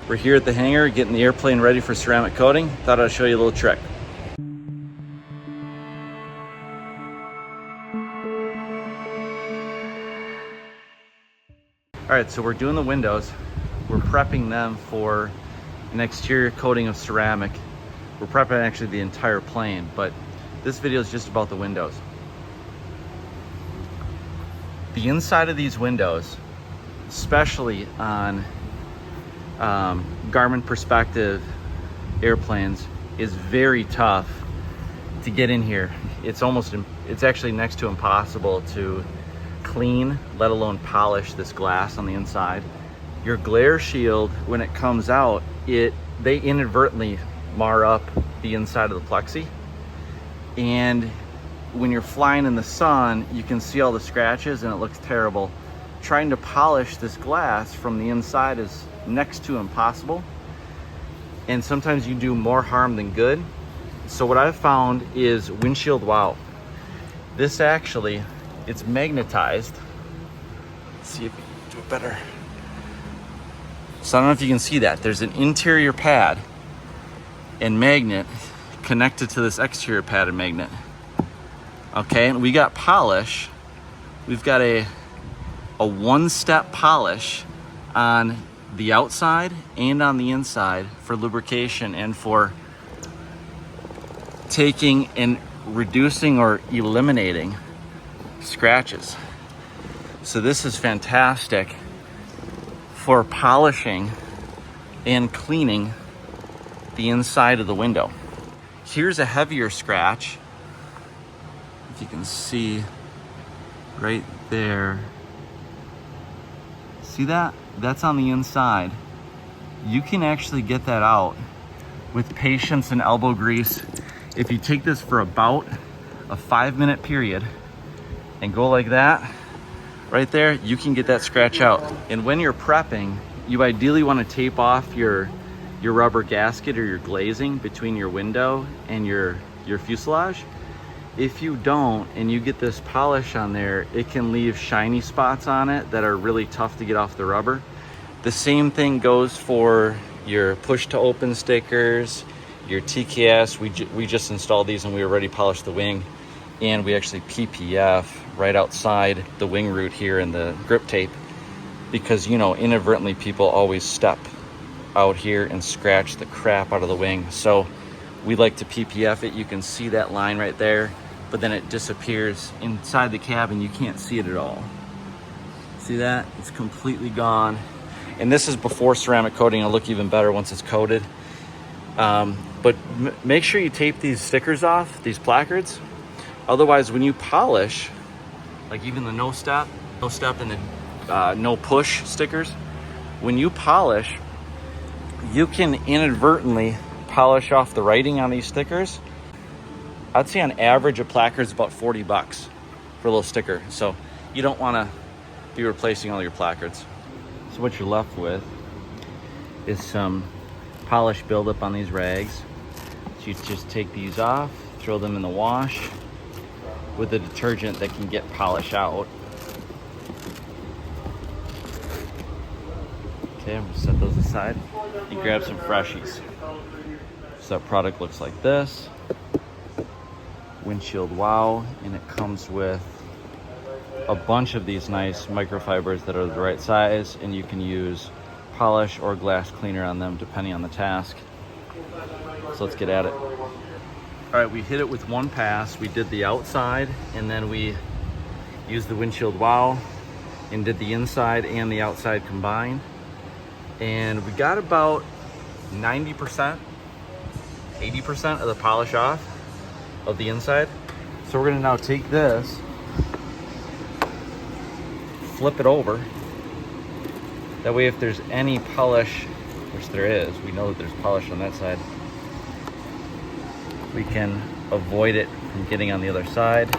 We're here at the hangar getting the airplane ready for ceramic coating. Thought I'd show you a little trick. All right, so we're doing the windows. We're prepping them for an exterior coating of ceramic. We're prepping actually the entire plane, but this video is just about the windows. The inside of these windows, especially on Garmin Perspective airplanes, is very tough to get in here. It's actually next to impossible to clean, let alone polish this glass on the inside. Your glare shield, when it comes out, they inadvertently mar up the inside of the plexi, and when you're flying in the sun, you can see all the scratches and it looks terrible. Trying to polish this glass from the inside is next to impossible, and sometimes you do more harm than good. So what I've found is Windshield Wow. This actually, it's magnetized. Let's see if we can do it better. So I don't know if you can see that. There's an interior pad and magnet connected to this exterior pad and magnet. Okay, and we got polish. We've got a one-step polish on the outside and on the inside for lubrication and for taking and reducing or eliminating scratches. So this is fantastic for polishing and cleaning the inside of the window. Here's a heavier scratch. If you can see right there. See that? That's on the inside. You can actually get that out with patience and elbow grease. If you take this for about a 5-minute period and go like that, right there, you can get that scratch out. And when you're prepping, you ideally want to tape off your rubber gasket or your glazing between your window and your fuselage. If you don't, and you get this polish on there, it can leave shiny spots on it that are really tough to get off the rubber. The same thing goes for your push to open stickers, your TKS. We just installed these and we already polished the wing, and we actually PPF right outside the wing root here in the grip tape, because inadvertently people always step out here and scratch the crap out of the wing. So we like to PPF it. You can see that line right there, but then it disappears inside the cabin. You can't see it at all. See that? It's completely gone. And this is before ceramic coating. It'll look even better once it's coated. But make sure you tape these stickers off, these placards. Otherwise, when you polish, like even the no step and the no push stickers, when you polish, you can inadvertently polish off the writing on these stickers. I'd say on average a placard is about $40 for a little sticker. So you don't want to be replacing all your placards. So what you're left with is some polish buildup on these rags. So you just take these off, throw them in the wash with a detergent that can get polish out. Okay, I'm gonna set those aside. You grab some freshies. So that product looks like this. Windshield Wow, and it comes with a bunch of these nice microfibers that are the right size, and you can use polish or glass cleaner on them depending on the task. So let's get at it. All right, we hit it with one pass. We did the outside, and then we used the Windshield Wow and did the inside and the outside combined. And we got about 90%, 80% of the polish off of the inside. So we're gonna now take this, flip it over. That way if there's any polish, which there is, we know that there's polish on that side, we can avoid it from getting on the other side.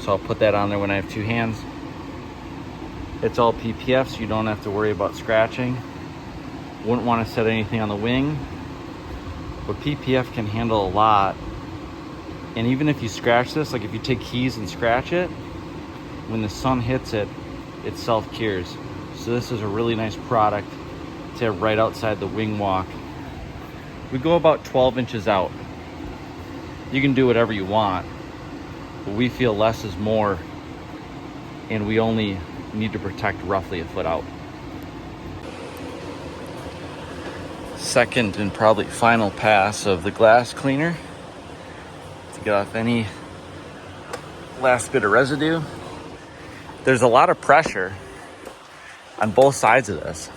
So I'll put that on there when I have two hands. It's all PPF, so you don't have to worry about scratching. Wouldn't want to set anything on the wing, but PPF can handle a lot And even if you scratch this, like if you take keys and scratch it, when the sun hits it, it self-cures. So this is a really nice product to have right outside the wing walk. We go about 12 inches out. You can do whatever you want, but we feel less is more, and we only need to protect roughly a foot out. Second and probably final pass of the glass cleaner to get off any last bit of residue. There's a lot of pressure on both sides of this.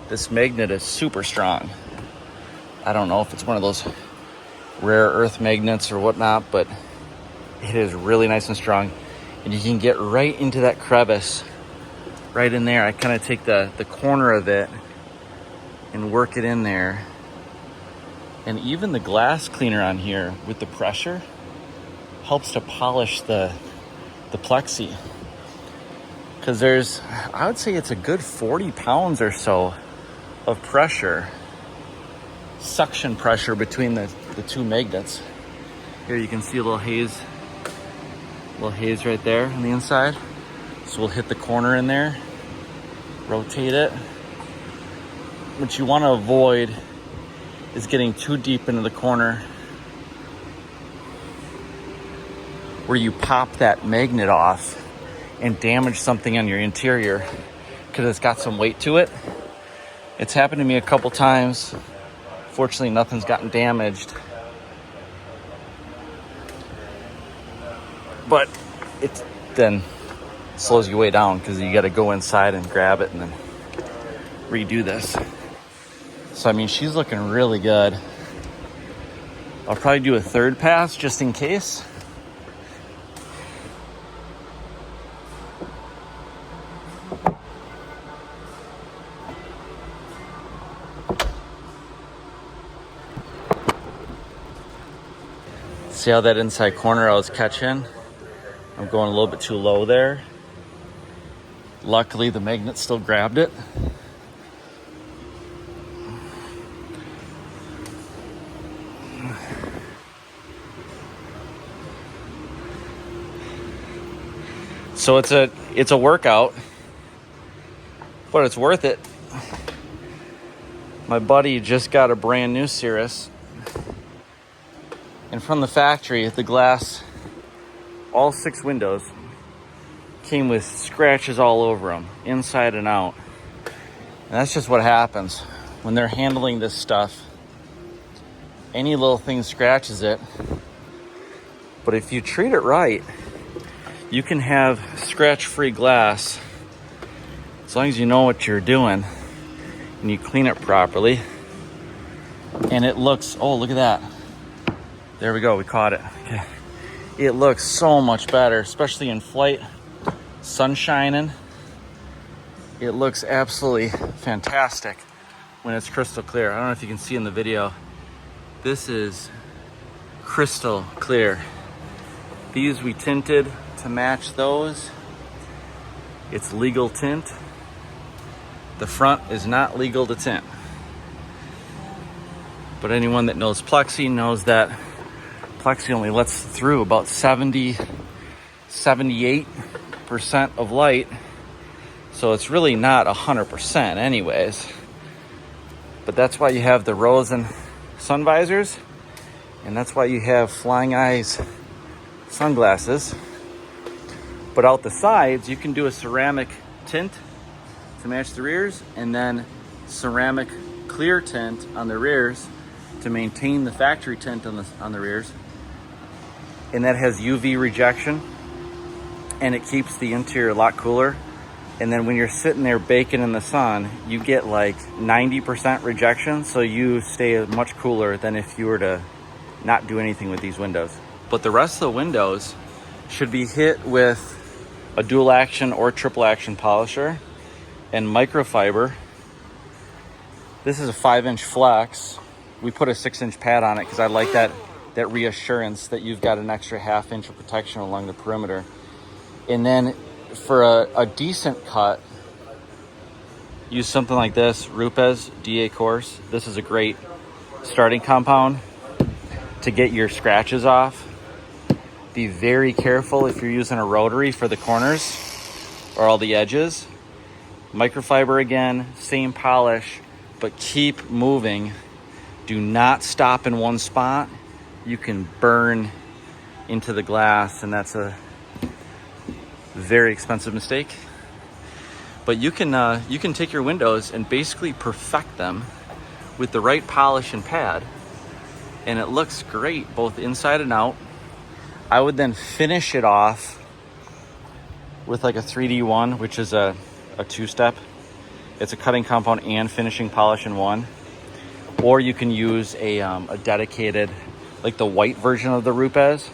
This magnet is super strong. I don't know if it's one of those rare earth magnets or whatnot, but it is really nice and strong. And you can get right into that crevice right in there. I kind of take the corner of it and work it in there. And even the glass cleaner on here with the pressure helps to polish the plexi. Because there's, I would say it's a good 40 pounds or so of pressure, suction pressure between the two magnets. Here you can see a little haze right there on the inside. So we'll hit the corner in there, rotate it. What you want to avoid is getting too deep into the corner where you pop that magnet off and damage something on your interior because it's got some weight to it. It's happened to me a couple times. Fortunately, nothing's gotten damaged. But it then slows you way down because you got to go inside and grab it and then redo this. So, I mean, she's looking really good. I'll probably do a third pass just in case. See how that inside corner I was catching? I'm going a little bit too low there. Luckily, the magnet still grabbed it. So it's a workout, but it's worth it. My buddy just got a brand new Cirrus, and from the factory, the glass, all 6 windows came with scratches all over them, inside and out. And that's just what happens when they're handling this stuff. Any little thing scratches it, but if you treat it right, you can have scratch-free glass as long as you know what you're doing and you clean it properly. And it looks, oh, look at that. There we go, we caught it. Okay. It looks so much better, especially in flight, sun shining. It looks absolutely fantastic when it's crystal clear. I don't know if you can see in the video. This is crystal clear. These we tinted to match those. It's legal tint. The front is not legal to tint. But anyone that knows plexi knows that plexi only lets through about 78% of light. So it's really not 100% anyways. But that's why you have the Rosen sun visors, and that's why you have Flying Eyes sunglasses. But out the sides, you can do a ceramic tint to match the rears, and then ceramic clear tint on the rears to maintain the factory tint on the rears. And that has UV rejection, and it keeps the interior a lot cooler. And then when you're sitting there baking in the sun, you get like 90% rejection, so you stay much cooler than if you were to not do anything with these windows. But the rest of the windows should be hit with a dual action or triple action polisher and microfiber. This is a 5-inch flex. We put a 6-inch pad on it because I like that reassurance that you've got an extra 1/2 inch of protection along the perimeter. And then for a decent cut, use something like this, Rupes DA course. This is a great starting compound. to get your scratches off. Be very careful if you're using a rotary for the corners or all the edges. Microfiber again, same polish, but keep moving. Do not stop in one spot. You can burn into the glass, and that's a very expensive mistake. But you can take your windows and basically perfect them with the right polish and pad, and it looks great both inside and out. I would then finish it off with like a 3D one, which is a two-step. It's a cutting compound and finishing polish in one. Or you can use a dedicated, like the white version of the Rupes.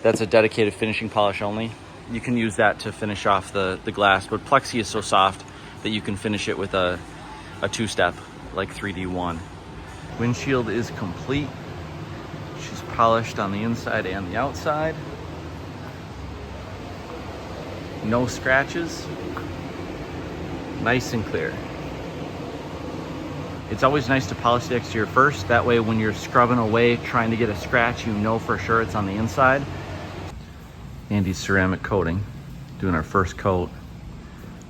That's a dedicated finishing polish only. You can use that to finish off the glass, but Plexi is so soft that you can finish it with a two-step, like 3D one. Windshield is complete. She's polished on the inside and the outside. No scratches. Nice and clear. It's always nice to polish the exterior first. That way when you're scrubbing away, trying to get a scratch, you know for sure it's on the inside. Andy's ceramic coating, doing our first coat.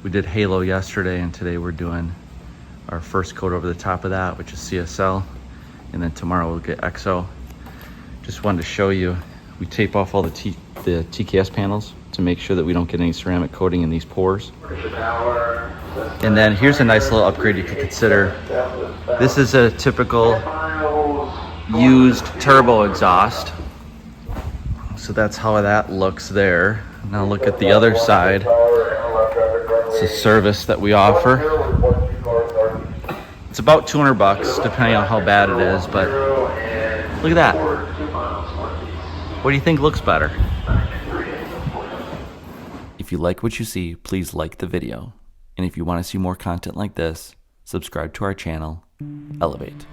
We did Halo yesterday, and today we're doing our first coat over the top of that, which is CSL. And then tomorrow we'll get XO. Just wanted to show you, we tape off all the TKS panels to make sure that we don't get any ceramic coating in these pores. And then here's a nice little upgrade you could consider. This is a typical used turbo exhaust. So that's how that looks there. Now look at the other side. It's a service that we offer. It's about 200 bucks, depending on how bad it is, but look at that. What do you think looks better? If you like what you see, please like the video. And if you want to see more content like this, subscribe to our channel, Elevate.